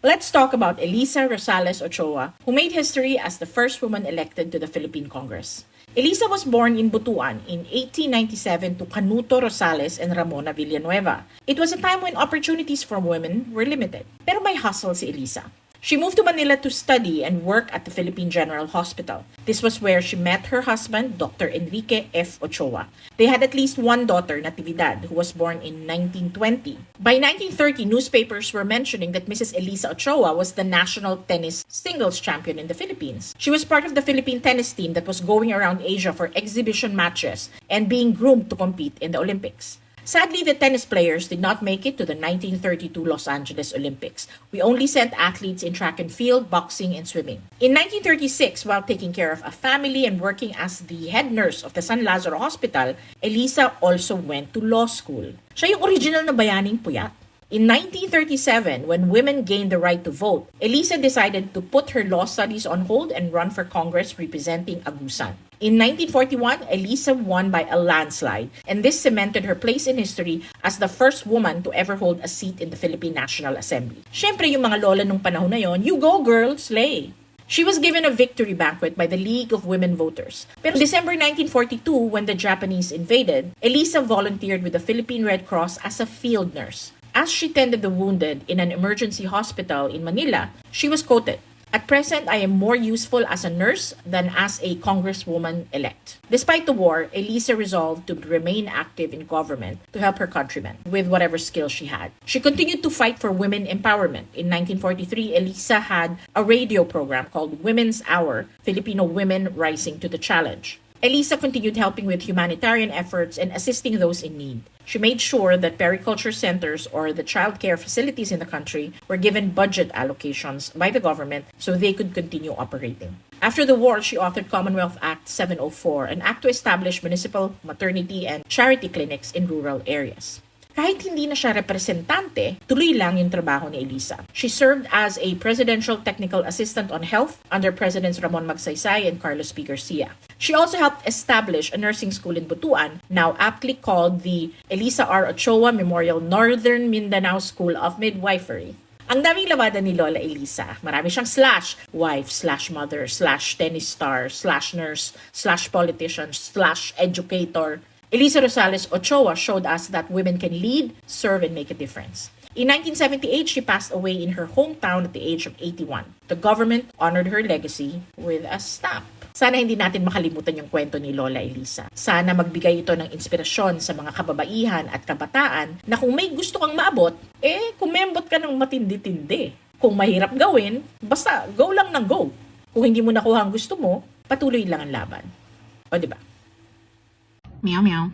Let's talk about Elisa Rosales-Ochoa, who made history as the first woman elected to the Philippine Congress. Elisa was born in Butuan in 1897 to Canuto Rosales and Ramona Villanueva. It was a time when opportunities for women were limited. Pero may hustle si Elisa. She moved to Manila to study and work at the Philippine General Hospital. This was where she met her husband, Dr. Enrique F. Ochoa. They had at least one daughter, Natividad, who was born in 1920. By 1930, newspapers were mentioning that Mrs. Elisa Ochoa was the national tennis singles champion in the Philippines. She was part of the Philippine tennis team that was going around Asia for exhibition matches and being groomed to compete in the Olympics. Sadly, the tennis players did not make it to the 1932 Los Angeles Olympics. We only sent athletes in track and field, boxing, and swimming. In 1936, while taking care of a family and working as the head nurse of the San Lazaro Hospital, Elisa also went to law school. Siya yung original na bayaning puyat. In 1937, when women gained the right to vote, Elisa decided to put her law studies on hold and run for Congress representing Agusan. In 1941, Elisa won by a landslide, and this cemented her place in history as the first woman to ever hold a seat in the Philippine National Assembly. Siyempre, yung mga lola nung panahon na yon, you go girl, slay! She was given a victory banquet by the League of Women Voters. Pero December 1942, when the Japanese invaded, Elisa volunteered with the Philippine Red Cross as a field nurse. As she tended the wounded in an emergency hospital in Manila, she was quoted, "At present, I am more useful as a nurse than as a congresswoman-elect." Despite the war, Elisa resolved to remain active in government to help her countrymen with whatever skills she had. She continued to fight for women empowerment. In 1943, Elisa had a radio program called Women's Hour, Filipino Women Rising to the Challenge. Elisa continued helping with humanitarian efforts and assisting those in need. She made sure that periculture centers or the child care facilities in the country were given budget allocations by the government so they could continue operating. After the war, she authored Commonwealth Act 704, an act to establish municipal maternity and charity clinics in rural areas. Kahit hindi na siya representante, tuloy lang yung trabaho ni Elisa. She served as a Presidential Technical Assistant on Health under Presidents Ramon Magsaysay and Carlos P. Garcia. She also helped establish a nursing school in Butuan, now aptly called the Elisa R. Ochoa Memorial Northern Mindanao School of Midwifery. Ang daming labada ni Lola Elisa. Marami siyang slash wife, slash mother, slash tennis star, slash nurse, slash politician, slash educator. Elisa Rosales-Ochoa showed us that women can lead, serve, and make a difference. In 1978, she passed away in her hometown at the age of 81. The government honored her legacy with a stamp. Sana hindi natin makalimutan yung kwento ni Lola Elisa. Sana magbigay ito ng inspirasyon sa mga kababaihan at kabataan na kung may gusto kang maabot, kumembot ka ng matindi-tindi. Kung mahirap gawin, basta go lang ng go. Kung hindi mo nakuha ang gusto mo, patuloy lang ang laban. O diba? Meow meow.